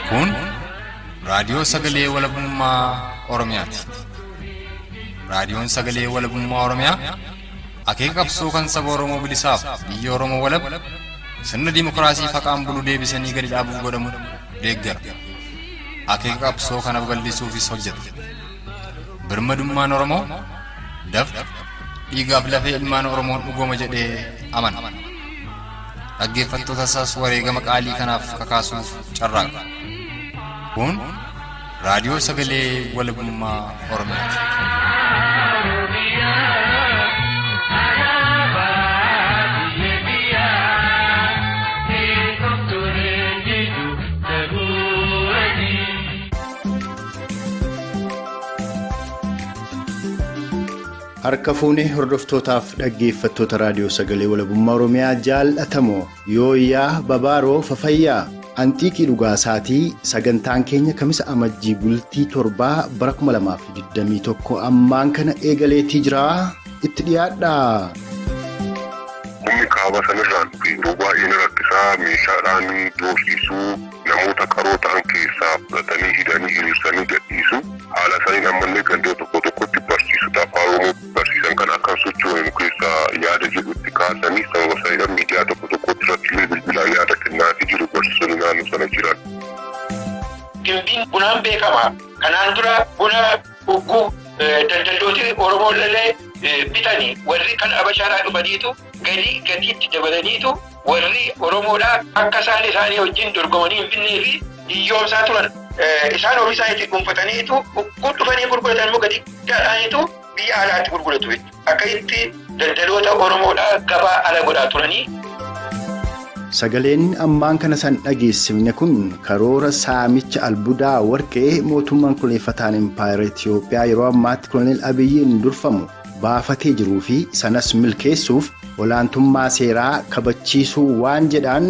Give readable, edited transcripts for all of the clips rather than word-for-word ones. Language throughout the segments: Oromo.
Kun raadiyoo sagalee walabummaa Oromiyaati. Raadiyoon sagalee walabummaa Oromiyaa akeeka qabsoo kan saba Oromoo bilisaaf biyya Oromoo walab sirna dimokiraasii faqaan bulu deebisanii gadi dhaabuuf godhamu deeggara. Akeeka qabsoo kana babal'isuufis hojjeta. Birmadummaan Oromoo dafqa dhiigaaf lafee ilmaan Oromoon dhugooma jedhee amana. Dhaggeeffattoota isaas wareegama qaalii kanaaf kakaasuuf carraaqa. Kun raadiyoo sagalee walabummaa Oromiyaati. Harka fuunee hordoftootaaf dhaggeeffattoota raadiyoo sagalee walabummaa Oromiyaa jaallatamoo yooyyaa babaaroo fafayyaa antiiqii dhugaasaatii sagantaan keenya kamisa amajjii bultii 7 bara 2021 ammaan kana eegaleetii jira itti dhiyaadhaa. Humni kaaba sanirraan yeroo baay'ee rakkisaa meeshaadhaan doorsisuu namoota qaroo ta'an keessaa fudhatanii hidhanii hiriirsanii gadhiisu haala saniin ammallee gandoo tokkotti barsiisuudhaaf Oromoo barsiisan kan akka socho'an keessaa yaada jedhutti kaasanii sababa sanidhaan miidiyaa tokkotti irratti bilbilaan yaada kennaatii jiru barsiisonni naannoo sana jiran. Gimbiin bunaan beekama. Kanaan dura buna ugguu daldaltooti Oromoo illee bitanii warri kan Abashaadhaa dhufaniitu gatiitti dabalaniitu warri Oromoodhaa akka isaanii wajjin dorgomanii hin binnee fi hiyyoomsaa turan. Isaan oomishaa itti dhuunfataniitu kun dhufanii gurguratan immoo gadi gadhaaniitu biyya alaatti gurguratu. Akka itti daldaloota Oromoodhaa gabaa ala godhaa turanii. Sagaleen ammaan kana san dhageessifne kun karoora saamicha albuudaa warqee mootummaan kuleeffataan Impaayera Itiyoophiyaa yeroo ammaatti Koloneel Abiyyiin durfamu baafatee jiruu fi sanas milkeessuuf olaantummaa seeraa kabachiisuu waan jedhaan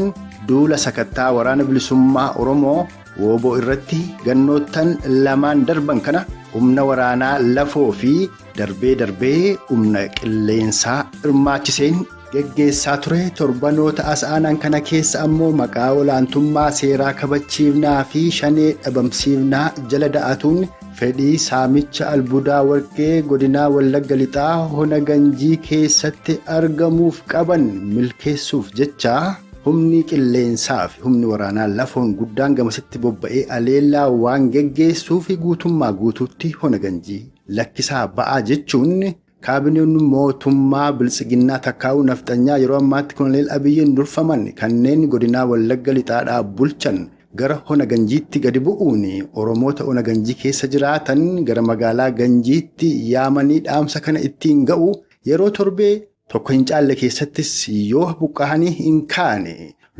duula sakattaa waraana bilisummaa Oromoo wooboo irratti gannoottan lamaan darban kana humna waraanaa lafoo fi darbee humna qilleensaa hirmaachiseen geggeessaa ture. Torbanoota as'aanan kana keessa ammoo maqaa olaantummaa seeraa kabachiifnaa fi shanee dhabamsiifnaa jala da'atuun fedhii saamicha albuudaa warqee godinaa Wallagga Lixaa hona Ganjii keessatti argamuuf qaban milkeessuuf jecha humni qilleensaa fi humni waraanaa lafoon guddaan gamasitti bobba'ee aleellaa waan geggeessuuf guutummaa guutuutti hona Ganjii lakkisaa ba'aa jechuun kaabinoonni mootummaa biltsiginnaa takkaa'uu nafxanyaa yeroo ammaatti Koloneel Abiyyiin durfaman kanneen godinaa Wallagga Lixaadhaa bulchan gara hona Ganjiitti gadi bu'uun Oromoota hona Ganjii keessa jiraatan gara magaalaa Ganjiitti yaamanii dhaamsa kana ittiin ga'u yeroo torbee tokko hin caalle keessattis yoo buqqa'anii hin kaane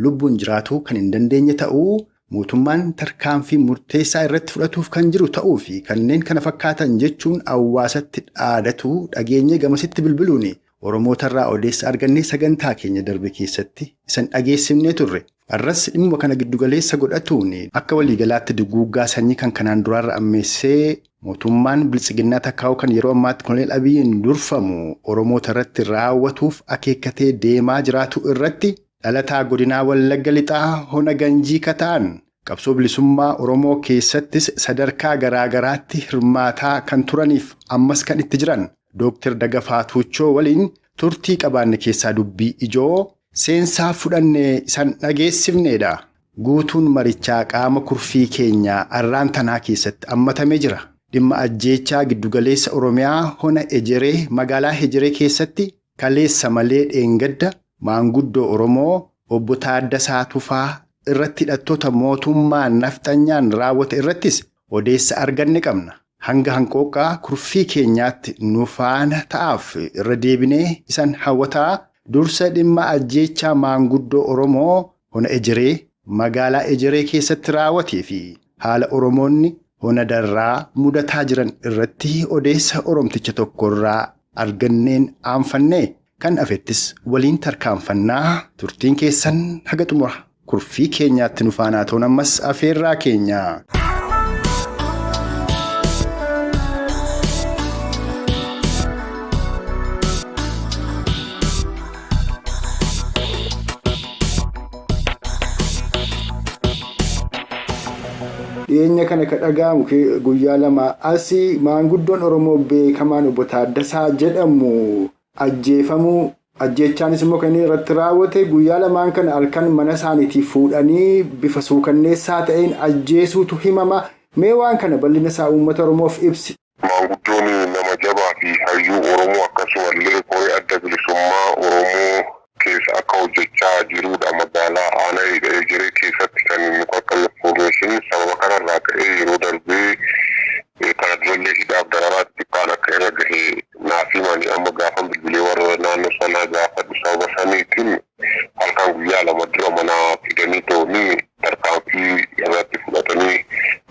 lubbuun jiraatu kan hin dandeenye ta'uu mootummaan tarkaanfii murteessaa irratti fudhatuuf kan jiru ta'uu fi kanneen kana fakkaatan jechuun hawaasatti dhaadatu dhageenye gamasitti bilbiluun Oromootarraa odeessa argannee sagantaa keenya darbe keessatti isan dhageessifnee turre. Arras dhimma kana giddugaleessa godhatuun akka waliigalaatti duguuggaa sanyii kan kanaan duraarra ammeessee mootummaan biltsiginnaa takkaa'uu kan yeroo ammaatti Koloneel Abiyyiin durfamu Oromoota irratti raawwatuuf akeekkatee deemaa jiraatu irratti dhalataa godinaa Wallagga Lixaa hona Ganjii kataan qabsoo bilisummaa Oromoo keessattis sadarkaa garaagaraatti hirmaataa kan turaniif ammas kan itti jiran Dr. Dagafaa Tuuchoo waliin turtii qabaanne keessaa dubbii ijoo seensaa fudhannee isan dhageessifneedha. Guutuun marichaa qaama kurfii keenyaa arraan tanaa keessatti ammatamee jira. Dhimma ajjeechaa giddugaleessa Oromiyaa hona Ejeree magaalaa Ejeree keessatti kaleessa malee dheengadda maanguddoo Oromoo obbo Taaddasaa Tufaa irratti hidhattoota mootummaa nafxanyaan raawwate irrattis odeessa arganne qabna. Hanga hanqooqaa kurfii keenyaatti nu faana ta'aaf irra deebinee isan hawwataa dursa dhimma ajjeechaa maanguddoo Oromoo hona Ejeree magaalaa Ejeree keessatti raawwatee fi haala Oromoonni hona darraa mudataa jiran irratti odeessa Oromticha tokkorraa arganneen aanfannee kan afettis waliin tarkaanfannaa turtiin keessan haga xumura kurfii keenyaatti nu faanaa ta'uun ammas afeerraa keenya. dhiyeenya kana ka dhaga'amu guyyaa lama asii maanguddoon Oromoo beekamaan obbo Taaddasaa jedhamu ajjeefamuu ajjechaanis immoo kan irratti raawwate guyyaa lamaan kana halkan mana isaaniitii fuudhanii bifa suukanneessaa ta'een ajjeesuutu himama. Mee waan kana bal'ina isaa uummata Oromoof ibsi. Maanguddoon nama jabaa fi hayyuu Oromoo akkasumallee koree adda bilisummaa Oromoo keessa akka hojjechaa jirudha. Magaalaa aanaa Ejjeree keessatti kan inni akka information sababa kanarraa ka'ee yeroo darbee kana durallee hidhaaf dararaatti xiqqaan akka irra gahee naaf himanii amma gaafan bilbilee warra naannoo sanaa gaafadhu sababa saniitiin halkan guyyaa lama dura mana fidanii toonii tarkaanfii irratti fudhatanii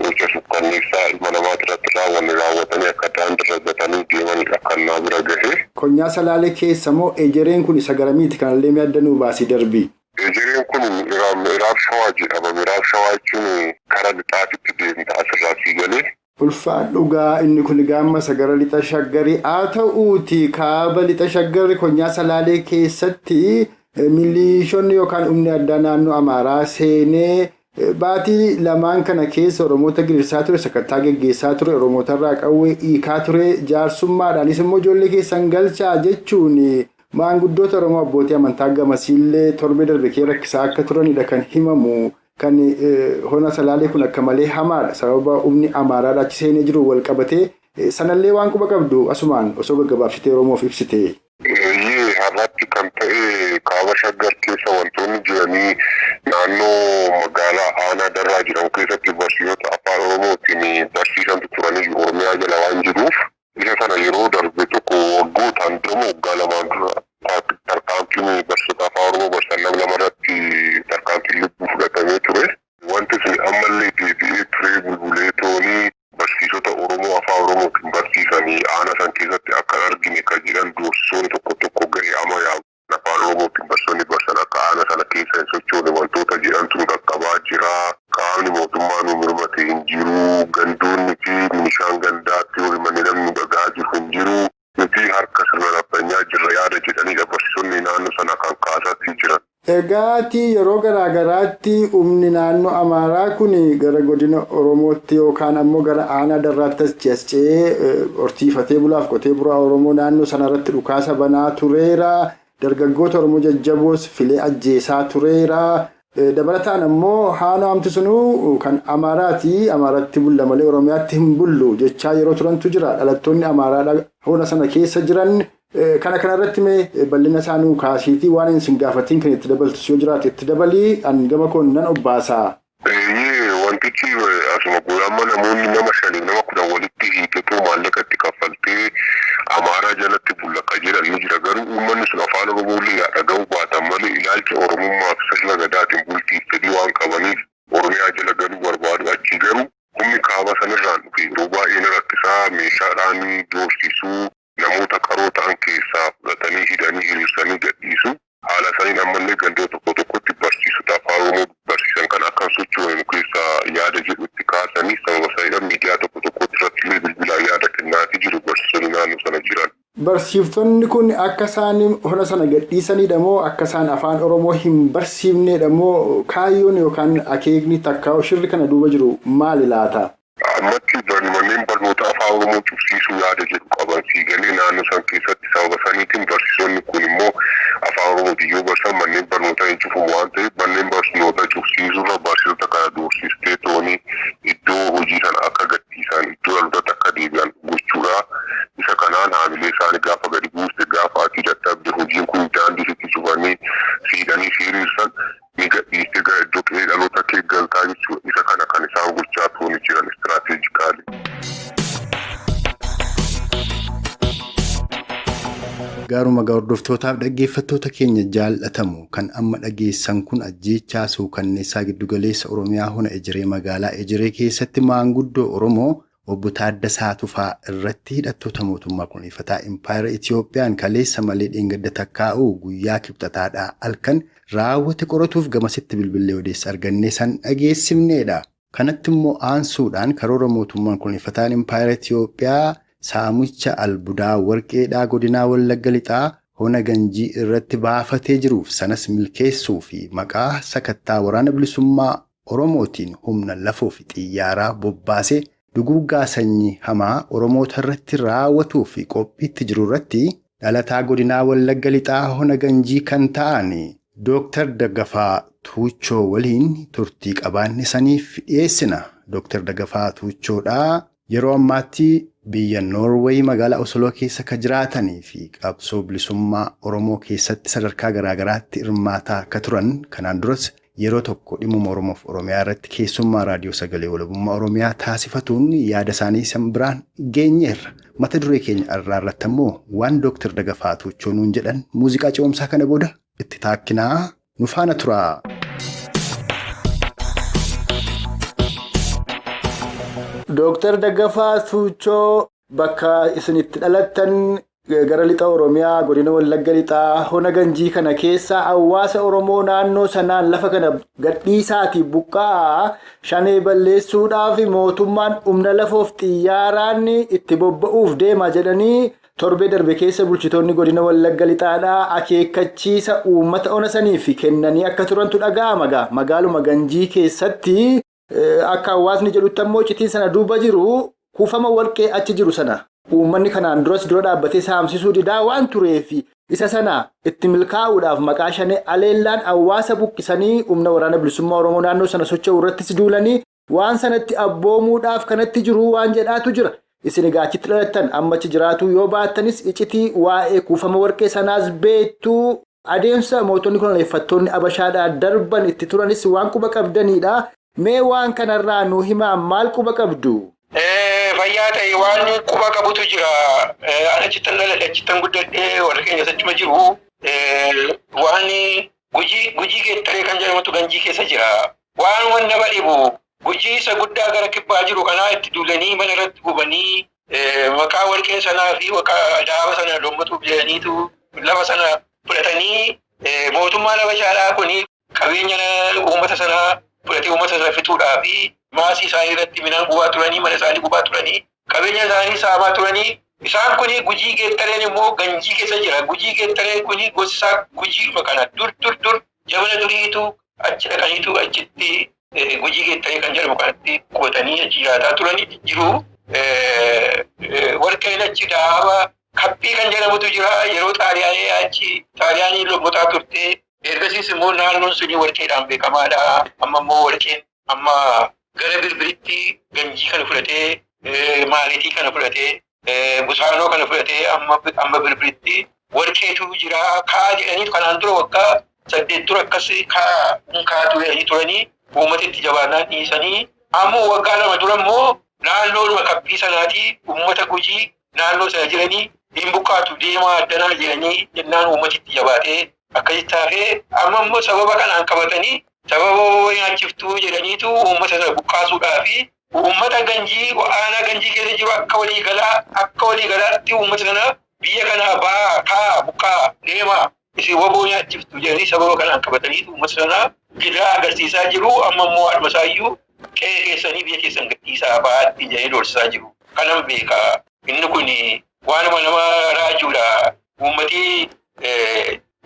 gocha sukkanneessaa ilma namaati irratti raawwatanii akka daandirra gatanii deemanidha kan naa bira gahe. Konyaa Salaalee keessa moo Ejjereen kun isa garamiiti kanallee mi'addanuu baasii darbii? Ejjereen kun Miraab Shawaa jedhama. Miraab Shawaa jechuun karaa lixaatitti deemta asirraa sii galee. Ulfaan dhugaa inni kun gaamma sagara lixa shaggarii haa ta'uuti kaaba lixa shaggarri konyaa Salaalee keessatti milishoonni yookaan humni addaa naannoo Amaaraa seenee baatii lamaan kana keessa Oromoota gidirsaa ture sakattaa geggeessaa ture Oromootarraa qawwee hiikaa ture jaarsummaadhaanis immoo ijoollee keessan galchaa jechuun maanguddoota Oromoo abbootii amantaa gamasiillee torbee darbe kee rakkisaa akka turanidha kan himamu. Kan hona Salaalee kun akka malee hamaadha sababa humni Amaaraadha achi seenee jiru wal qabatee sanallee waan quba qabdu asumaan osoo gaggabaabsitee Oromoof ibsite. Har'aatti kan ta'e kaaba shaggar keessa wantoonni jiranii naannoo magaalaa aanaa darraa jedhamu keessatti barsiisota afaan Oromootiin barsiisantu turanii Oromiyaa jala waan jiruuf isa sana yeroo darbe tokko waggootaan dura waggaa lamaan dura tarkaanfiin barsiisota afaan Oromoo barsiisan lamarratti tarkaanfiin lubbuu fudhatamee ture. Wanti sun ammallee deebi'ee ture bulbulee toonii barsiisota Oromoo afaan Oromootiin barsiisanii aanaa san keessatti akka argine kan jedhan doorsisoonni tokko gahee amma afaan Oromootiin barsiisonni barsan akka aanaa sana keessa hin sochoone wantoota jedhantu nu qaqqabaa jira. Qaamni mootummaa nu mirmate hin jiru. Gandoonni fi meeshaan gandaatti walmanni namni dhagaa jiru hin jiru. Nuti harka sirna rabbanyaa jirra yaada jedhanidha barsiisonni naannoo sana kan kaasaatti jiran. Egaati yeroo garaagaraatti humni naannoo Amaaraa kun gara godina Oromootti yookaan ammoo gara aanaa darraatti as ce'ee horsiifatee bulaaf qotee bulaa Oromoo naannoo sanarratti dhukaasa banaa tureera. Dargaggoota Oromoo jajjaboos filee ajjeesaa tureera. Dabalataan ammoo haala hamti sunuu kan Amaaraati. Amaaratti bulla malee Oromiyaatti hin bullu jechaa yeroo turantu jira. Dhalattoonni Amaaraadha hona sana keessa jiran. Kana kanarratti mee bal'ina isaanii kaasiitii waan hin gaafatiin kan itti dabaltu yoo jiraate itti dabalii gama koon nan obbaasaa. Wantichi asuma guyyaamma namoonni nama 5 nama 10 walitti hiiketu maallaqatti kaffaltee Amaaraa jalatti bullakka jedhan ni jira. Garuu uummanni sun afaan Oromoolee dhaga'uu baatan malee ilaalcha Oromummaa fi sirna gadaatiin bultii fedhii waan qabaniif Oromiyaa jala galuu barbaadu. Achi garuu humni kaaba sanirraan dhufe yeroo baay'ee rakkisaa meeshaadhaan doorsisuu namoota qaroo ta'an keessaa fudhatanii hidhanii hiriirsanii gadhiisu. Haala saniin ammallee gandoo tokkotti barsiisota afaan Oromoo barsiisan kan akka socho'an keessaa yaada jedhu itti kaasanii sababa saniidhaan miidiyaa tokkotti irratti illee bilbilaan yaada kennaatii jiru barsiisonni naannoo sana jiran. Barsiiftonni kun akka isaan hona sana gadhiisanidha moo akka isaan afaan Oromoo hin barsiifnedha moo kaayyoon yookaan akeekni takka shirri kana duuba jiru maali laata? Ammatti manneen barnoota afaan Oromoo cufsiisuu yaada jedhu qaban siigalee naannoo san keessatti sababa saniitiin barsiisonni kun immoo afaan Oromootiin yoo barsan manneen barnootaa hin cufamu waan ta'eef manneen barnoota cufsiisuurra barsiisota kana doorsistee toonii iddoo hojii sana akka gadhiisan iddoo dhalootatti akka deebi'an gochuudha. Isa kanaan haamilee isaanii gaafa gadi buuste gaafa ati dadhabde hojiin kun daandii sitti cufanii siidhanii hiriirsan ni gadhiiste gara iddoo qe'ee dhaloota kee galtaa jechuudha. Isa kana kan isaan gochaa toonii jiran istiraatiijikaali. Gaaruma hordoftootaaf dhaggeeffattoota keenya jaallatamu kan amma dhageessan kun ajjeechaa suukanneessaa giddugaleessa Oromiyaa hona Ejjeree magaalaa Ejjeree keessatti maanguddoo Oromoo obbo Taaddasaa Tufaa irratti hidhattoota mootummaa kunuunfataa Impaayera Itiyoophiyaan kaleessa malee dheengadda takkaa'uu guyyaa kibxataadhaa halkan raawwate qoratuuf gamasitti bilbilee odeessa argannee san dhageessifneedha. Kanatti immoo aansuudhaan karoora mootummaan kunuunfataan Impaayera Itiyoophiyaa saamicha albuudaa warqeedhaa godinaa Wallagga Lixaa hona Ganjii irratti baafatee jiruuf sanas milkeessuu fi maqaa sakattaa waraana bilisummaa Oromootiin humna lafoo fi xiyyaaraa bobbaasee duguuggaa sanyii hamaa Oromoota irratti raawwatuu fi qophiitti jiru irratti dhalataa godinaa Wallagga Lixaa Hona Ganjii kan ta'an Dooktar Daggafaa Tuuchoo waliin turtii qabaanne saniif dhiyeessina. Dooktar Daggafaa Tuuchoodhaa yeroo ammaatti biyya Noorweey magaalaa Osloo keessa kan jiraatanii fi qabsoo bilisummaa Oromoo keessatti sadarkaa garaagaraatti hirmaataa akka turan kanaan duras yeroo tokko dhimma Oromoof Oromiyaa irratti keessummaa raadiyoo sagalee walabummaa Oromiyaa taasifatuun yaada isaanii san biraan geenyeerra. Mata duree keenya irraa irratti immoo waan Dooktar Daggafaa Tuuchoo nuun jedhan muuziqaa ce'umsaa kana booda itti taakkinaa nu faana tura. Dooktar Daggafaa Tuuchoo bakka isinitti dhalattan gara lixa Oromiyaa godina Wallagga Lixaa Hona Ganjii kana keessa hawaasa Oromoo naannoo sanaan lafa kana gadhiisaatii buqqaa shanee balleessuudhaaf mootummaan humna lafoof xiyyaaraan itti bobba'uuf deema jedhanii torbee darbe keessa bulchitoonni godina Wallagga Lixaadhaa akeekkachiisa uummata ona saniif kennanii akka turantu dhaga'ama. Magaaluma Ganjii keessatti akka hawaasni jedhutti ammoo citiin sana duuba jiru kuufama warqee achi jiru sana. Uummanni kanaan duras dura dhaabbatee saamsisuu didaa waan tureef isa sana itti milkaa'uudhaaf maqaa shanee aleellaan hawaasa buqqisanii humna waraana bilisummaa Oromoo naannoo sana socho'u irrattis duulanii waan sanatti abboomuudhaaf kanatti jiru waan jedhaatu jira. Isin gaachitti dhalattan ammachi jiraatu yoo baattanis icitii waa'ee kuufama warqee sanaas beektuu adeemsa mootonni koloneeffattoonni Abashaadhaa darban itti turanis waan quba qabdanidha. Mee waan kanarraa nu himaa maal quba qabdu? Fayyaa ta'e waan quba qabutu jira. Ana cittan dhaladhe cittan guddadhee warra keenya achuma jiru. Waan gujii geettaree kan jedhamutu Ganjii keessa jira. Waan nama dhibu gujii isa guddaa gara kibbaa jiru kanaa itti duulanii mana irratti gubanii maqaa warqee sanaa fi maqaa daaba sana loommatuuf jedhaniitu lafa sana fudhatanii mootummaan Abashaadhaa kun qabeenya uummata sanaa fudhatee uummata sana fixuudhaa fi maasii isaanii irratti midhaan gubaa turanii mana isaanii gubaa turanii qabeenya isaanii saamaa turanii isaan kun gujii geettareen immoo Ganjii keessa jira. Gujii geettareen kun gosa gujiidhuma kana dur jabana duriitu achi dhaqaniitu achitti gujii geettaree kan jedhamu kanatti qubatanii achi jiraataa turanii jiru. Warqeen achi daaba kaphii kan jedhamutu jira. Yeroo xaaliyaanii achi xaaliyaanii lommotaa turte ergasiis immoo naannoon suni warqeedhaan beekamaadha. Amma immoo warqeen amma gara birbiritti Ganjii kana fudhatee maalitii kana fudhatee busaanoo kana fudhatee amma birbiritti warqeetu jira. Kaa jedhanii kanaan dura waggaa 8 dura akkas kaatu jedhanii turanii uummatitti jabaannaan dhiisanii ammoo waggaa 2 dura immoo naannoodhuma kaphii sanaatii uummata gujii naannoo sana jiranii hin buqqaatu deemaa addanaa jedhanii jennaan uummatitti jabaatee akkasitti taafee amma immoo sababa kanaan qabatanii sababa nyaachiftuu jedhaniitu uummata sana buqqaasuudhaa fi uummata Ganjii aanaa Ganjii keessa jiru akka waliigalaatti uummata sana biyya kanaa ba'aa kaa buqqaa deemaa isin waboo nyaachiftu jedhanii sababa kanaan qabataniitu uummata sana gidiraa agarsiisaa jiru. Amma immoo haadhuma isaayyuu qe'ee keessanii biyya keessan gadhiisaa ba'aatti jedhee doorsisaa jiru. Kanan beekaa inni kun waanuma nama raajuudha. Uummatii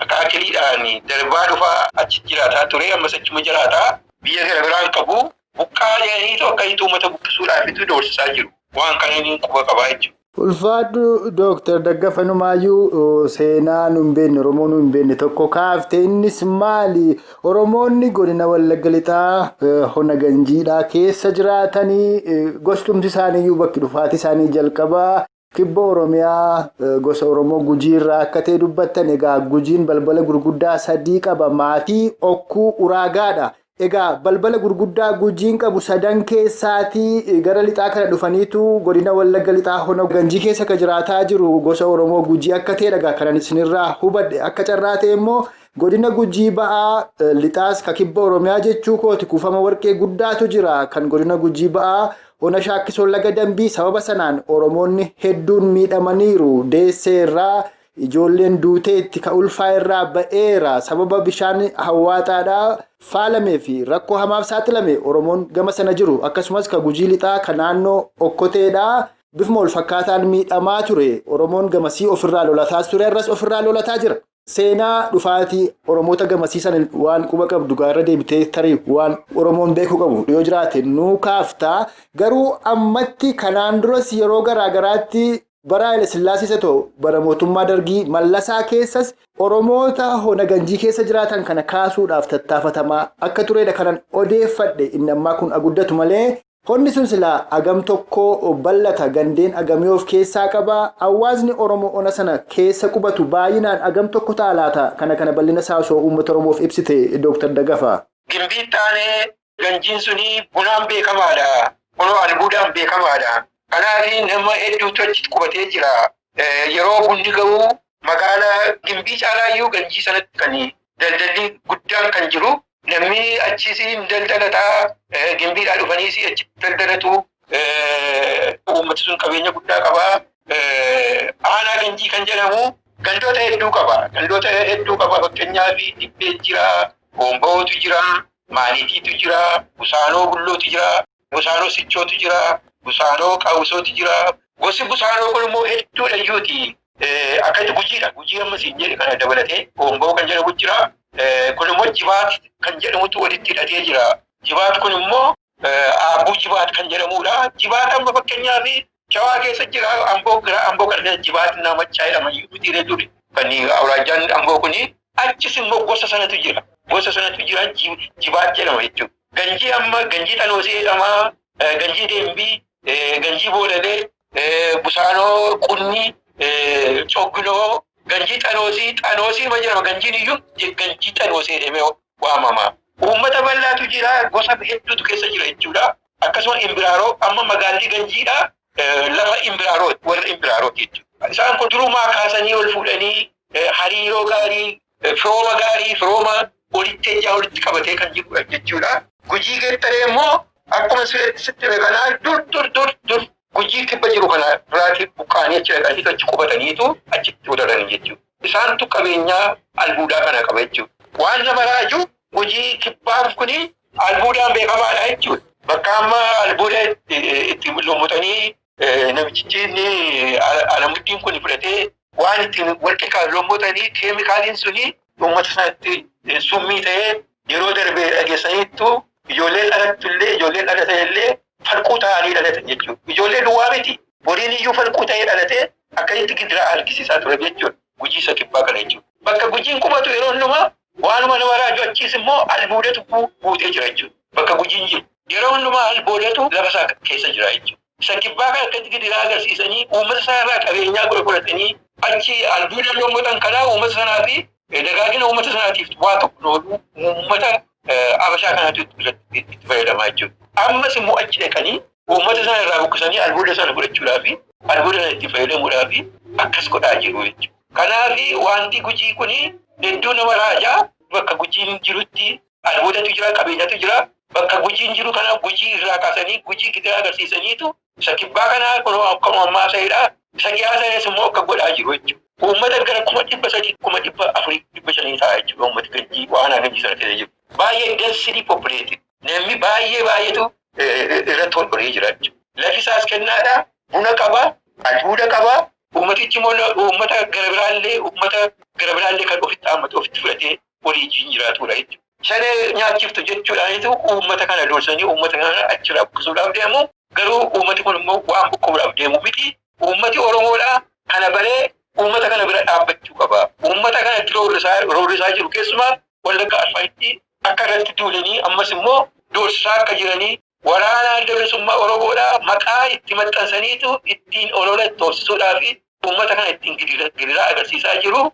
akaakiliidhaan darbaa dhufaa achi jiraataa ture ammas achuma jiraataa biyya gara biraan qabu buqqaa jedhaniitu akkasitti uummata buqqisuudhaafitu doorsisaa jiru. Waan kananiin quba qabaa jechuudha. Ulfaadhu Dooktar Daggafaa Numaayyuu seenaa nu hin beekne Oromoo nu hin beekne tokko kaaftee innis maali? Oromoonni godina Wallagga Lixaa Hona Ganjiidhaa keessa jiraatanii gostumti isaaniiyyuu bakki dhufaati isaanii jalqabaa kibba Oromiyaa gosa Oromoo Gujii irraa akka ta'e dubbattan. Egaa Gujiin balbala gurguddaa 3 qaba. Maatii Okkuu Uraagaadha. Egaa balbala gurguddaa Gujiin qabu 3 keessaatii gara lixaa kana dhufaniitu godina Wallagga Lixaa Hona Ganjii keessa ka jiraataa jiru gosa Oromoo Gujii akka ta'edha. Kanan isinirraa hubadhe akka carraa ta'e immoo godina Gujii ba'aa lixaas ka kibba Oromiyaa jechuu kooti kuufama warqee guddaatu jira. Kan godina Gujii ba'aa Ona Shaakkisoo Laga Dambii sababa sanaan Oromoonni hedduun miidhamaniiru. Deessee irraa ijoolleen duuteetti ka ulfaa irraa ba'eera. Sababa bishaan hawwaataadhaa faalamee fi rakkoo hamaaf saaxilame Oromoon gama sana jiru. Akkasumas ka Gujii lixaa ka naannoo Okkoteedhaa bifuma wal fakkaataan miidhamaa ture. Oromoon gamasii ofirraa lolataas ture irras ofirraa lolataa jira. seenaa dhufaatii Oromoota gamasiisan waan quba qabdu gaarra deebitee tarii waan Oromoon beekuu qabu yoo jiraate nuu kaaftaa. Garuu ammatti kanaan duras yeroo garaagaraatti bara Haile Sillaasee ta'u bara mootummaa Dargii Mallasaa keessas Oromoota hona ganjii keessa jiraatan kana kaasuudhaaf tattaafatamaa akka turedha kanan odeeffadhe. Inni ammaa kun aguddatu malee honni sun silaa agam tokko bal'ata gandeen agamii of keessaa qaba. Hawaasni Oromoo ona sana keessa qubatu baay'inaan agam tokko ta'a laata? Kana bal'ina isaa osoo uummata Oromoof ibsite Dr. Dagafaa. Gimbiin taanee ganjiin suni bunaan beekamaadha. Kunoo albuudaan beekamaadha. Kanaaf nama hedduutu achitti qubatee jira. Yeroo bunni ga'u magaalaa Gimbii caalaayyuu ganjii sanatti kan daldalli guddaan kan jiru. Namni achiisiin daldalataa Gimbiidhaa dhufaniis achitti daldalatu. Uummati sun qabeenya guddaa qaba. Aanaa ganjii kan jedhamu gandoota hedduu qaba. Fakkeenyaaf Dibbee jira, Hombootu jira, Maaliitiitu jira, Busaanoo Bullootu jira, Busaanoo Sichootu jira, Busaanoo Qawusootu jira. Gosi Busaanoo kun immoo hedduudha iyyuuti. Akkatti Gujiidha. Gujii ammas hin jedhe kana dabalatee Homboo kan jedhamu jira. Kun immoo Jibaat kan jedhamutu walitti hidhatee jira. Jibaat kun immoo Aabbuu Jibaat kan jedhamudha. Jibaat amma fakkeenyaaf Shawaa keessa jira. Amboo kana Jibaat namachaa jedhama. Mitiiree duri. Kan awraajaan Amboo kuni achis immoo gosa sanatu jira. Jibaat jedhama jechuudha. Ganjii amma Ganjii Xanoosee jedhama. Ganjii Deembii, Ganjii Boodalee, Busaanoo Qunnii, Cogginoo, Ganjii Xanoosii ma jedhama. Ganjiin iyyuu Ganjii Xanoosee jedhamee waamama. Uummata bal'aatu jira. Gosa hedduutu keessa jira jechuudha. Akkasuma Imbiraaroo amma magaalli Ganjiidha. Lafa Imbiraaroo warra Imbiraaroo jechuudha. Isaan kun durumaa kaasanii ol fuudhanii hariiroo gaarii, firooma walitti ejjaa walitti qabatee kan jiru jechuudha. Gujii Geettaree immoo akkuma sitti kanaa dur Gujii kibba jiru kana biraatii buqqaanii achi dhaqanii achi qubataniitu achitti wadaran jechuudha. Isaantu qabeenyaa albuudaa kana qaba jechuudha. Waan nama raaju Gujii kibbaaf kuni albuudaan beekamaadha jechuudha. Bakka amma albuuda itti lommotanii namichichi Alamuddiin kun fudhatee waan ittiin warqee kan lommotanii keemikaaliin suni uummata sanatti summii ta'ee yeroo darbee dhageessaniittu ijoolleen dhalatan falquu ta'anii dhalatan jechuudha. Ijoollee duwwaa miti. Boriin iyyuu falquu ta'ee dhalatee akkasitti gidiraa argisiisaa ture jechuudha. Gujii isa kibbaa kana jechuudha. Bakka gujiin qubatu yeroo hundumaa waanuma nama raaju achiis immoo albuudatu buutee jira jechuudha. Bakka gujiin jiru. Yeroo hundumaa albuudatu lafa isaa keessa jira jechuudha. Isa kibbaa kana akkatti gidiraa agarsiisanii uummata sanarraa qabeenyaa godhatanii achi albuuda lommotan kanaa uummata sanaa fi dagaagina uummata sanaatiif waa tokko oolu uummata Abashaa kanatu itti fayyadamaa jechuudha. Ammas immoo achi dhaqanii uummata sana irraa buqqisanii albuuda sana fudhachuudhaa fi albuuda sana itti fayyadamuudhaa fi akkas godhaa jiru jechuudha. Kanaaf wanti Gujii kun hedduu nama raajaa. Bakka Gujiin jirutti albuudatu jira, qabeenyatu jira. Bakka Gujiin jiru kana Gujii irraa kaasanii Gujii gidiraa agarsiisaniitu isa kibbaa kanaa kun akkuma ammaa ta'edha. Isa qiyaasanis immoo akka godhaa jiru jechuudha. Uummata gara 300,000, 400,000, 500 ta'a jechuudha. Uummati Ganjii waan Ganjii sana keessa jiru. Baay'ee density populated. Namni baay'eetu irratti ol qoree jira jechuudha. Lafi isaas kennaadha. Buna qaba, albuuda qaba. Uummatichi immoo uummata gara biraallee kan ofitti haammatu ofitti fudhatee walii jiraatudha jechuudha. Shanee nyaachiftu jechuudhaanitu uummata kana doorsanii uummata kana achirraa buqqisuudhaaf deemu. Garuu uummati kun immoo waan buqqisuudhaaf deemu miti. Uummati Oromoodha. Kana baree uummata kana bira dhaabbachuu qaba. Uummata kanatti roorrisaa jiru keessumaa Wallagga Arfaayitti akka irratti duulanii ammas immoo doorsisaa akka jiranii waraana bilisummaa Oromoodhaa maqaa itti maxxansaniitu ittiin olola doorsisuudhaa fi uummata kana ittiin gidiraa agarsiisaa jiru.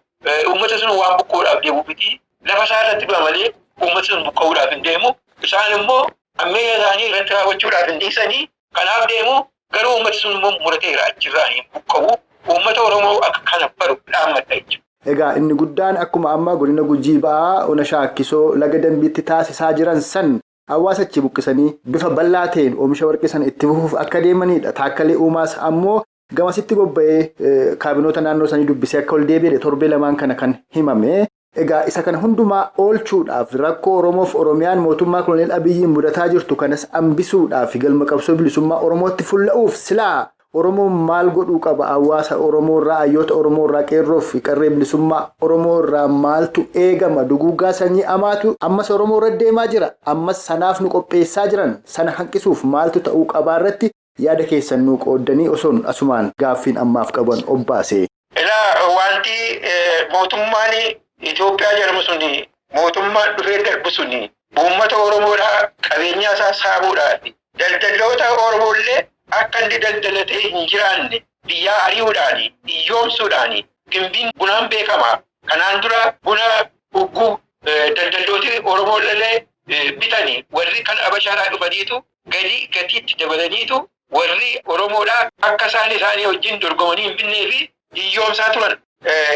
Uummata sun waan buqqa'uudhaaf deemu miti. Lafa isaa irratti du'a malee uummata sun buqqa'uudhaaf hin deemu. Isaan immoo ammayya isaanii irratti raawwachuudhaaf hin dhiisanii kanaaf deemu. Garuu uummati sun immoo murateera achirraa hin buqqa'u. Uummata Oromoo akka kana baru dhaammadha jechuudha. Egaa inni guddaan akkuma amma godina Gujii ba'aa ona shaakkisoo laga dambiitti taasisaa jiran san hawaasa achi buqqisanii bifa bal'aa ta'een oomisha warqee sana itti fufuuf akka deemanidha. Taakkalee Uumaas ammoo gamasitti bobba'ee kaabinoota naannoo sanii dubbisee akka ol deebi'e torbee lamaan kana kan himame. Egaa isa kana hundumaa oolchuudhaaf rakkoo Oromoof Oromiyaan mootummaa Koloneel Abiyyiin mudataa jirtu kanas hambisuudhaaf galma qabsoo bilisummaa Oromootti fulla'uuf silaa Oromoon maal godhuu qaba? Hawaasa Oromoo irraa, hayyoota Oromoo irraa, qeerroo fi qarree bilisummaa Oromoo irraa maaltu eegama? Duguuggaa sanyii amaatu ammas Oromoo irra deemaa jira. Ammas sanaaf nu qopheessaa jiran sana hanqisuuf maaltu ta'uu qabaa irratti yaada keessan nu qooddanii osoon asumaan gaaffiin ammaaf qaban obbaase. Wanti mootummaan Itoophiyaa jedhamu suni mootummaan dhufee darbu suni uummata Oromoodhaa qabeenyaa isaa saamuudhaan daldaltoota Oromoollee akka inni daldalatee hin jiraanne biyyaa ari'uudhaan hiyyoomsuudhaan gimbiin bunaan beekamaa. Kanaan dura buna ugguu daldaltooti Oromoollee bitanii warri kan Habashaadhaa dhufaniitu gatiitti dabalaniitu warri Oromoodhaa akka isaanii wajjin dorgomanii hin binnee fi hiyyoomsaa turan.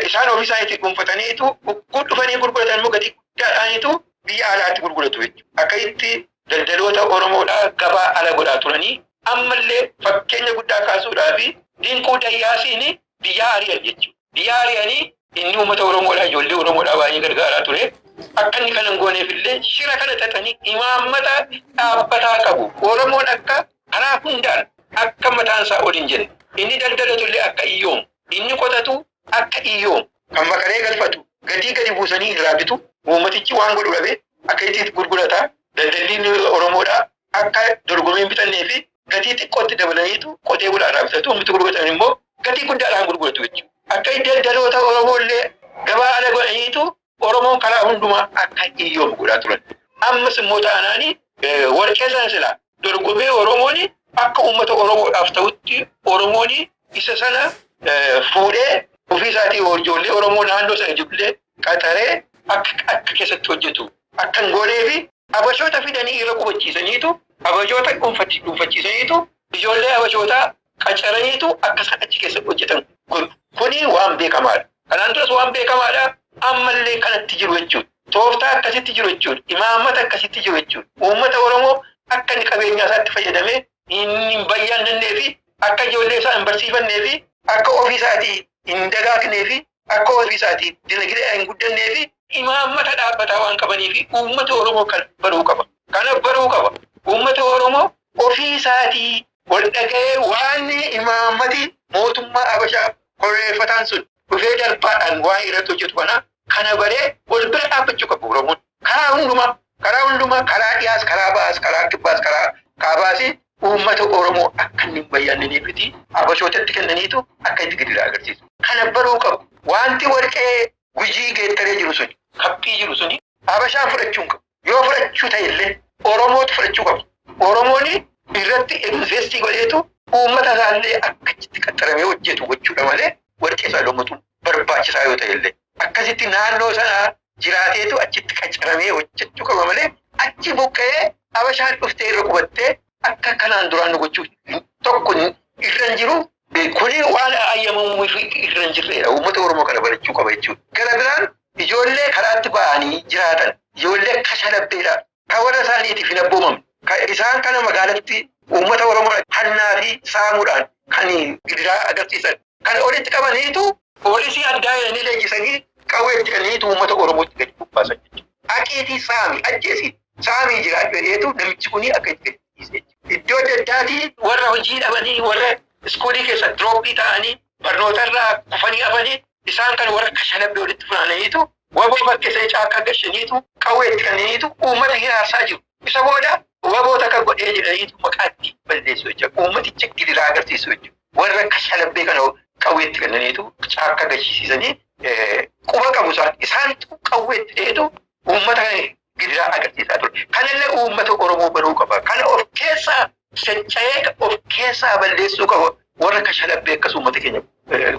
Isaan ofii isaaniitti dhuunfataniitu ugguu dhufanii gurguratan immoo gatii guddaadhaaniitu biyya alaatti gurguratu jechuudha. Akka itti daldaloota Oromoodhaa gabaa ala godhaa turanii ammallee fakkeenya guddaa kaasuudhaaf Dinquu Dayyaasiin biyya ari'an jechuudha. Biyya ari'anii inni uummata Oromoodhaa ijoollee Oromoodhaa baay'ee gargaaraa ture. Akka inni kana hin gooneef illee shira kana xaxanii imaammata dhaabbataa qabu. Oromoon akka karaa hundaan akka mataan isaa ol hin jenne. Inni daldalatu illee akka iyyoomu. Inni qotatu akka iyyoomu. Kan maqalee galfatu gatii gadi buusanii irraa bitu. Uummatichi waan godhu dhabe akka itti gurgurata. Daldalliin Oromoodhaa akka dorgomeen bitannee fi gatii xiqqootti dabalaniitu qotee bulaadhaa bitatu. Uummati gurguratan immoo gatii guddaadhaan gurguratu jechuudha. Akka daldaloota Oromoollee gabaa ala godhaniitu Oromoon karaa hundumaa akka iyyoomu godhaa turan. Ammas immoo taanaanii warqee sana silaa dorgomee Oromoon akka uummata Oromoodhaaf ta'utti Oromoon isa sana fuudhee ofii isaatii ijoollee Oromoo naannoo sana jirullee qaxaree akka keessatti hojjetu. Akka hin goonee fi Habashoota fidanii irra qubachiisaniitu Habashoota dhuunfachiisaniitu ijoollee Habashootaa qacaraniitu akka isaan achi keessatti hojjetan. Kuni waan beekamaadha. Kanaan duras waan beekamaadha. Ammallee kanatti jiru jechuudha. Tooftaa akkasitti jiru jechuudha. Imaammata akkasitti jiru jechuudha. Uummata Oromoo akka inni qabeenyaa isaatti fayyadamee hin bayyannee fi akka ijoollee isaa hin barsiifannee fi akka ofii isaatii hin dagaagnee fi akka ofii isaatii dinagdee hin guddannee fi imaammata dhaabbataa waan qabanii fi uummata Oromoo kan baruu qaba. Kana baruu qaba. Uummata Oromoo ofii isaatii wal dhaga'ee waan imaammati mootummaa Habashaa korreeffataan sun dhufee darbaadhaan waan irratti hojjetu kana baree wal bira dhaabbachuu qabu Oromoon. Karaa hundumaa karaa dhiyaas, karaa baas, karaa kibbaas, karaa kaabaas uummata Oromoo akka inni hin bayyannaniifiti Habashootatti kennaniitu akka itti gidiraa agarsiisu. Kana baruu qabu. Wanti warqee gujii geettaree jiru suni, haphii jiru suni Habashaan fudhachuu hin qabu. Yoo fudhachuu ta'e illee Oromootu fudhachuu qabu. Oromoon irratti investii godheetu uummata isaallee akka itti qaxaramee hojjetu gochuudha malee warqee isaa loommatu barbaachisaa yoo ta'e illee. Akkasitti naannoo sanaa jiraateetu achitti qacaramee hojjechuu qaba malee achi buqqee Habashaan dhuftee irra qubattee akka kanaan duraan nu gochuu tokko irra hin jiru. Kuni waan ayyamamuuf irra hin jirredha. Uummata Oromoo kana barachuu qaba jechuudha. Gara biraan ijoollee karaatti ba'anii jiraatan ijoollee kashalabbeedha. Kan warra isaaniitiif hin abboomamne. Isaan kana magaalatti uummata Oromoo hannaa fi saamuudhaan kan gidiraa agarsiisan. Kan walitti qabaniitu poolisii addaa jedhanii leenjisanii qawweetti kanniniitu uummata Oromootti gadi bubbaasan jechuudha. Aqiitii saami ajjeesii saamii jiraatu jedheetu namichi kuni akka itti gadhiisee iddoo adda addaatii warra hojii dhabanii warra iskuulii keessa dirooppii ta'anii barnootarraa kufanii hafanii isaan kan warra kashalabbii walitti funaananiitu waboo bakkeessanii caakkaa gashaniitu qawweetti kanniniitu uummata hiraarsaa jiru. Isa booda waboota akka godhee jedhaniitu maqaatti balleessu jechuudha. Uummaticha gidiraa agarsiisu jechuudha. Warra kashalabbii kana qawweetti kanniniitu caakkaa gashisiisanii quba qabu isaanitu qawweetti dheetu uummata gidiraa agarsiisaa ture. Kanallee uummata Oromoo baruu qaba. Kana of keessaa socho'ee of keessaa balleessuu qaba. Warra kashalabbii akkas uummata keenya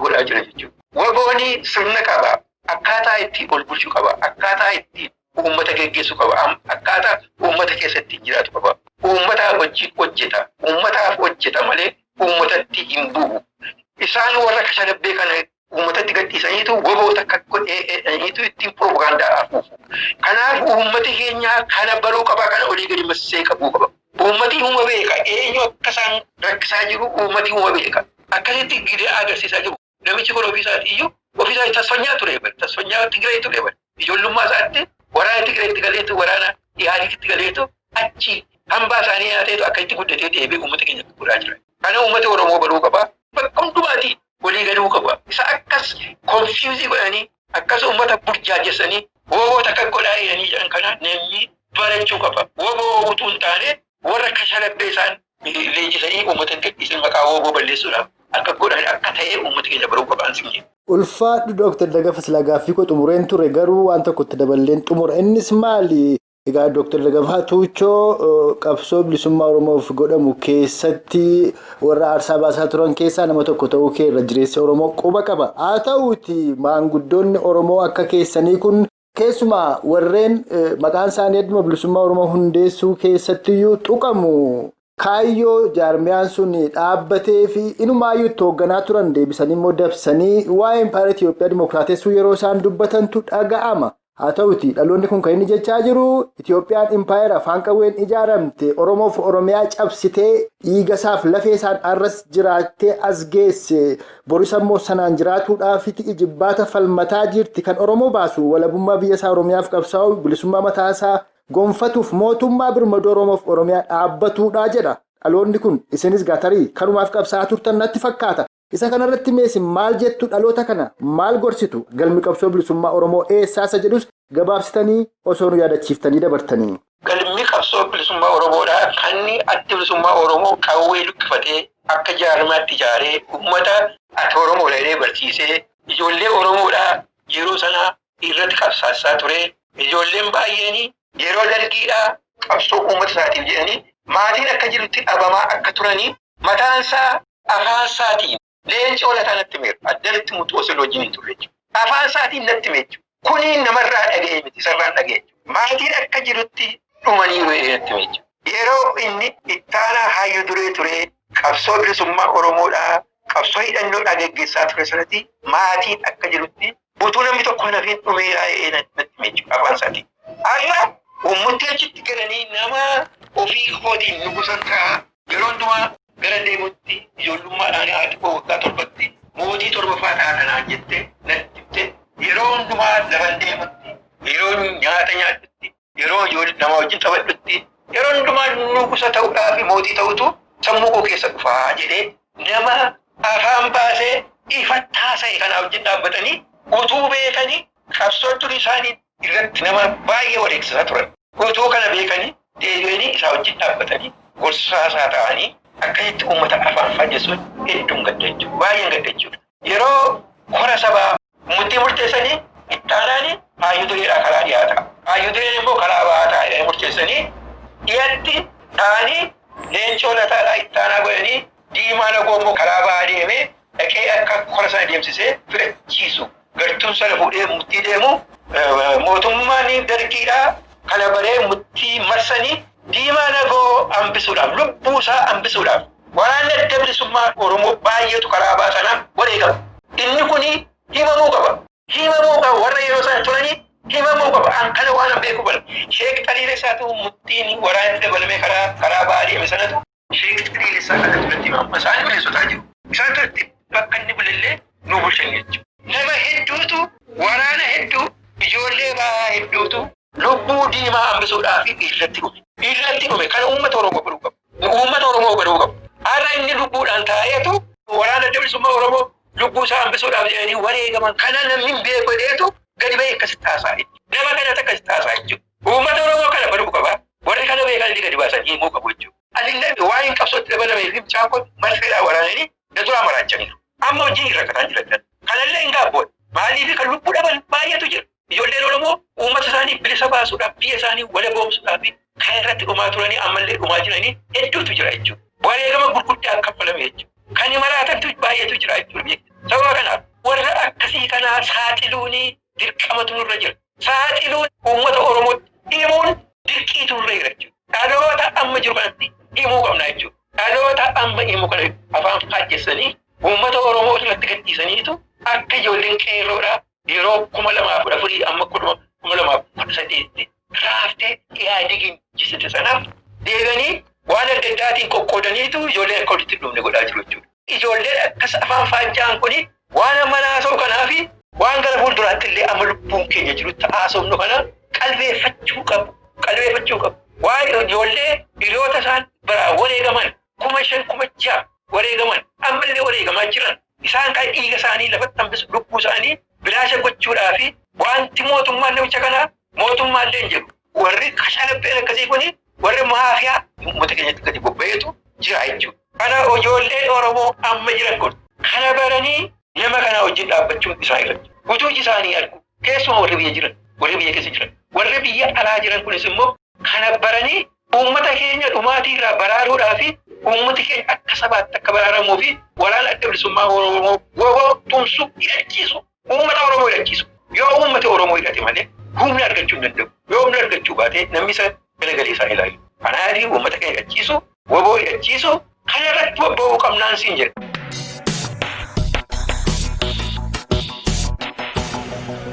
godhaa jira jechuudha. Wabooni sirna qaba. Akkaataa itti ol bulchuu qaba. Akkaataa itti uummata geggeessuu qaba. Akkaataa uummata keessatti jiraatu qaba. Uummata wajjin hojjeta. Uummataaf hojjeta malee uummatatti hin bu'u. Isaan warra kashalabbii kana uummatatti gadhiisaniitu waboota akka godhaniitu ittiin propagaandaa afuufu. Kanaaf uummati keenya kana baruu qaba. Kana olii gadi massee qabuu qaba. Uummati huma beeka. Eenyu akka isaan rakkisaa jiru uummati huma beeka. Akkasitti gidiraa agarsiisaa jiru. Namichi kun ofiisaatii iyyuu ofiisaa tasfanyaa ture bara. Tasfanyaa Tigiree ture bara. Ijoollummaa isaatti waraana Tigireetti galeetu waraana Ihaadiitti galeetu achi hambaa isaanii nyaateetu akka itti guddatee deebi'ee uummata keenya godhaa jira. Kana uummata Oromoo baruu qaba. Bakka hundumaatti walii galuu qaba. Isa akkas konfiyuuzii godhanii akkas uummata burjaajessanii woboota akka godhaa jedhanii jedhan kana namni barachuu qaba. Woboo utuu hin taane warra kashalabbee isaan leenjisanii uummata hin gadhiisan maqaa woboo balleessuudhaaf akka godhan akka ta'e uummata keenya baruu qabaan simjee. Ulfaadhu Dooktar Dagafaa silaa gaaffii koo xumureen ture garuu waan tokkotti daballeen xumura. Innis maali? Egaa Dooktar Dagafaa Tuuchoo qabsoo bilisummaa Oromoof godhamu keessatti warra aarsaa baasaa turan keessaa nama tokko ta'uu kee irra jireessa Oromoo quba qaba. Haa ta'uuti maanguddoonni Oromoo akka keessanii kun keessumaa warreen maqaan isaanii adduma bilisummaa Oromoo hundeessuu keessattiyyuu tuqamu. Kaayyoo jaarmiyaan sun dhaabbatee fi inumaayyuu itti hoogganaa turan deebisanii immoo dabsanii waa'ee Impaayera Itiyoophiyaa Dimookiraatessuu yeroo isaan dubbatantu dhaga'ama. Haa ta'uuti dhaloonni kun kan inni jechaa jiru Itiyoophiyaan Impaayera afaan qawween ijaaramte Oromoof Oromiyaa cabsitee dhiigasaaf lafee isaan arras jiraattee as geesse boris ammoo sanaan jiraatuudhaafiti ijibbaata falmataa jirti kan Oromoo baasu walabummaa biyya isaa Oromiyaaf qabsaa'u bilisummaa mataa isaa gonfatuuf mootummaa birmadoo Oromoof Oromiyaa dhaabbatuudha jedha. Dhaloonni kun isinis gaatarii kanumaaf qabsaa'aa turtan natti fakkaata. Isa kanarratti meesin maal jettu dhaloota kana maal gorsitu galmi qabsoo bilisummaa Oromoo eessaasa jedhus gabaabsitanii osoo nu yaadachiiftanii dabartanii. Galmi qabsoo bilisummaa Oromoodhaa kanni adda bilisummaa Oromoo qawwee lukkifatee akka jaarmaatti ijaaree uummata ati Oromoo dheedee barsiisee ijoollee Oromoodhaa yeroo sanaa irratti qabsaasaa ture. Ijoolleen baay'een yeroo dargiidhaa qabsoo uummata isaatiif jedhanii maatiin akka jirutti dhabamaa akka turanii mataan isaa afaan isaatiin leenci olataa natti meera addatti mutu osoo wajjin hin turre afaan isaatiin natti meechu kuni namarraa dhaga'e miti sarraan dhaga'e maatiin akka jirutti dhumanii natti meechu yeroo inni ittaanaa hayyuu duree ture qabsoo bilisummaa Oromoodhaa qabsoo hidhannoodhaa geggeessaa ture sanatti maatiin akka jirutti utuu namni tokko nafiin dhumeeraa natti meechu afaan isaatiin. Ayyaa uummatni achitti galanii nama ofii kootiin nugusan ta'a yeroo hundumaa gara deemutti ijoollummaadhaan haati koo waggaa torbatti mootii torbaffaa taanaan jette natti yeroo hundumaa lafan deemutti yeroo nyaata nyaatutti yeroo nama wajjin taphadhutti yeroo hundumaa nugusa ta'uudhaaf mootii ta'utu sammuu koo keessa dhufaa jedhee nama afaan baasee ifattaa ta'e kanaaf wajjin dhaabbatanii utuu beekanii qabsoo turii isaanii irratti nama baay'ee wareegsisaa turan. Utuu kana beekanii deebi'anii isaa wajjin dhaabbatanii gorsaasaa ta'anii akkasitti uummata afaan fayyasuun hedduun gadda jechuudha. Baay'een gadda jechuudha. Yeroo kora sabaa murtii murteessanii ittaanaanii hayyuu dureedhaa karaa dhiyaata. Hayyuu dureen immoo karaa baataa jedhanii murteessanii dhiyatti ta'anii leenci olataadhaa ittaanaa godhanii diimaa nagoo immoo karaa ba'aa deemee dhaqee akka kora sana deemsisee filachiisu. Gartuun sana fuudhee murtii deemu mootummaan dargiidhaa kana baree murtii marsanii diimaa nagoo hambisuudhaaf lubbuu isaa hambisuudhaaf waraanni adda bilisummaa Oromoo baay'eetu karaa baasanaan wareegama. Inni kuni himamuu qaba. Himamuu qaba warra yeroo sana turanii himamuu qaba. An kana waan beeku bala. Sheek Xaliilee isaatu murtiin waraanni dabalamee karaa ba'aa deeme sanatu Sheek Xaliilee isaa kanatti irratti himama. Isaan bineelsotaa jiru. Isaan irratti bakka inni bulellee nu bulchan jechuudha. Nama hedduutu waraana hedduu ijoollee ba'aa hedduutu lubbuu diimaa hambisuudhaaf irratti dhume. Irratti dhume kana uummata Oromoo baruu qabu. Uummata Oromoo baruu qabu. Har'a inni lubbuudhaan taa'eetu waraana adda bilisummaa Oromoo lubbuu isaa hambisuudhaaf jedhanii wareegaman kana namni beeku jedheetu gadi ba'ee akkasitti haasa'a jechuudha. Nama kanatti akkasitti haasa'a jechuudha. Uummata Oromoo kana baruu qaba. Warri kana beekan gadi baasan himuu qabu jechuudha. Adillee waan hin qabsootti dabalamee fi chaakoo marfeedhaan waraananii naturaa maraachaniiru. Amma hojii irra kataa jiran. Kanallee hin gaabboodha. Maaliif kan lubbuu dhaban baay'eetu jira. Ijoolleen Oromoo uummata isaanii bilisa baasuudhaaf biyya isaanii walaboomsuudhaaf kan irratti dhumaa turanii ammallee dhumaa jiranii hedduutu jira jechuudha. Wareegama gurguddaa akka kaffalame jechuudha. Kan maraatantu baay'eetu jira jechuudha. Sababa kanaaf warra akkasii kanaa saaxiluun dirqamatu nurra jira. Saaxiluun uummata Oromootti himuun dirqiitu nurra jira jechuudha. Dhaloota amma jiru kanatti himuu qabna jechuudha. Dhaloota amma himu kana afaan faajjessanii uummata Oromoo irratti gadhiisaniitu akka ijoolleen qeerroodhaa yeroo 2014 amma 2018 raaftee Ihaadegiin jisite sanaaf deeganii waan adda addaatiin qoqqoodaniitu ijoolleen akka walitti dhufne godhaa jiru jechuudha. Ijoolleen akkas afaan faajjaan kuni waan amma naasoo kanaa fi waan gara fuulduraatti illee amma lubbuun keenya jirutti haasofnu kana qalbeeffachuu qabu. Qalbeeffachuu qabu. Waan ijoollee hiriyoota isaan biraa wareegaman 5,000 6,000 wareegaman ammallee wareegamaa jiran isaan kan dhiiga isaanii lafatti hambisu lubbuu isaanii bilaasha gochuudhaa fi wanti mootummaan namicha kanaa mootummaallee hin jedhu warri kashalapheen akkasii kuni warri maafiyaa uummata keenyatti gadi bobba'eetu jira jechuudha. Kana ijoolleen Oromoo amma jiran kun kana baranii nama kana wajjin dhaabbachuun isaa irratti utuu isaanii argu keessumaa warri biyya jiran warri biyya keessa jiran warri biyya alaa jiran kunis immoo kana baranii uummata keenya dhumaatii irraa baraaruudhaa fi uummati keenya akka sabaatti akka baraaramuu fi waraana adda bilisummaa Oromoo woboo tumsu hidhachiisu uummata Oromoo hidhachiisu yoo uummata Oromoo hidhate malee humna argachuu hin danda'u yoo humna argachuu baate namni isa galagalee isaa ilaalu kanaaf uummata keenya hidhachiisu woboo hidhachiisu kana irratti bobba'uu qabnaan siin jedha.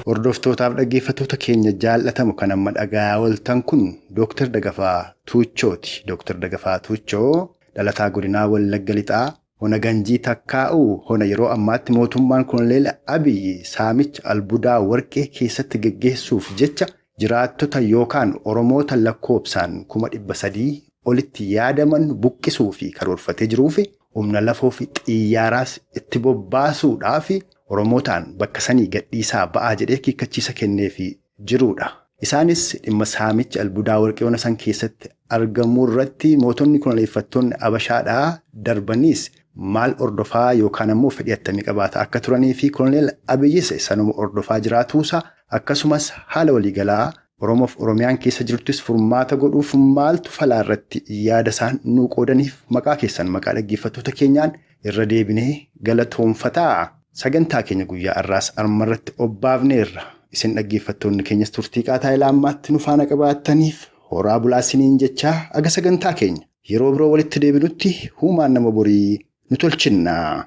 Hordoftootaaf dhaggeeffattoota keenya jaallatamu kan amma dhagaa ooltan kun Dr. Dagafaa Tuuchooti. Dr. Dagafaa Tuuchoo dhalataa godinaa Wallagga Lixaa hona Ganjii Takkaa'uu hona yeroo ammaatti mootummaan Koloneel Abiyyi saamicha albuudaa warqee keessatti geggeessuuf jecha jiraattota yookaan Oromoota lakkoobsaan 300,000 olitti yaadaman buqqisuu fi karoorfatee jiruu fi humna lafoo fi xiyyaaraas itti bobbaasuudhaaf Oromootaan bakka sanii gadhiisaa ba'aa jedhee kiikkachiisa kenneefii jiruudha. Isaanis dhimma saamicha albuudaa warqee hona san keessatti argamuu irratti mootonni koloneeffattoonni Abashaadhaa darbaniis maal ordofaa yookaan ammoo fedhii attamii qabaata akka turanii fi Koloneel Abiyyis sanuma ordofaa jiraatuusaa akkasumas haala waliigalaa Oromoof Oromiyaan keessa jirtus furmaata godhuuf maaltu falaa irratti yaada isaan nuu qoodaniif maqaa keessan maqaa dhaggeeffattoota keenyaan irra deebinee galatoomfataa. Sagantaa keenya guyyaa har'aas armarratti obbaafneerra. Isin dhaggeeffattoonni keenyas turtii qaataa ilaa ammaatti nu faana qabaattaniif horaa bulaasiniin jechaa aga sagantaa keenya yeroo biroo walitti deebinutti huumaan nama borii nu tolchinnaa.